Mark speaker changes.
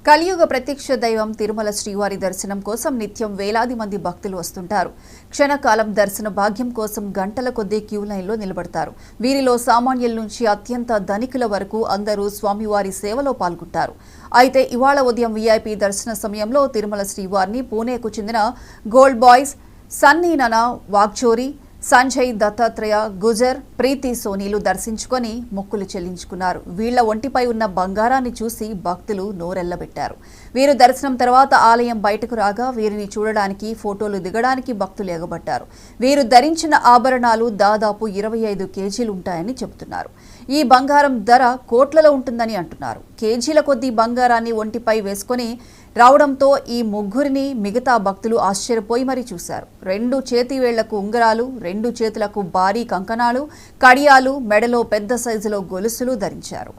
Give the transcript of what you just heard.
Speaker 1: కలియుగ ప్రత్యక్ష దైవం తిరుమల శ్రీవారి దర్శనం కోసం నిత్యం వేలాది మంది భక్తులు వస్తుంటారు. క్షణకాలం దర్శన భాగ్యం కోసం గంటల కొద్దీ క్యూ లైన్లో నిలబడతారు. వీరిలో సామాన్యుల నుంచి అత్యంత ధనికుల వరకు అందరూ స్వామివారి సేవలో పాల్గొంటారు. అయితే ఇవాళ ఉదయం వీఐపీ దర్శన సమయంలో తిరుమల శ్రీవారిని పూణేకు చెందిన గోల్డ్ బాయ్స్ సన్నీ ననా వాగ్చోరి, సంజయ్ దత్తాత్రేయ, గుజర్, ప్రీతి సోనీలు దర్శించుకొని మొక్కులు చెల్లించుకున్నారు. వీళ్ల ఒంటిపై ఉన్న బంగారాన్ని చూసి భక్తులు నోరెళ్లబెట్టారు. వీరు దర్శనం తర్వాత ఆలయం బయటకు రాగా వీరిని చూడడానికి, ఫోటోలు దిగడానికి భక్తులు ఎగబడ్డారు. వీరు ధరించిన ఆభరణాలు దాదాపు 25 కేజీలు ఉంటాయని చెబుతున్నారు. ఈ బంగారం ధర కోట్లలో ఉంటుందని అంటున్నారు. కేజీల కొద్దీ బంగారాన్ని ఒంటిపై వేసుకొని రావడంతో ఈ ముగ్గురిని మిగతా భక్తులు ఆశ్చర్యపోయి మరీ చూశారు. 2 చేతివేళ్లకు ఉంగరాలు, 2 చేతులకు భారీ కంకణాలు, కడియాలు, మెడలో పెద్ద సైజులో గొలుసులు ధరించారు.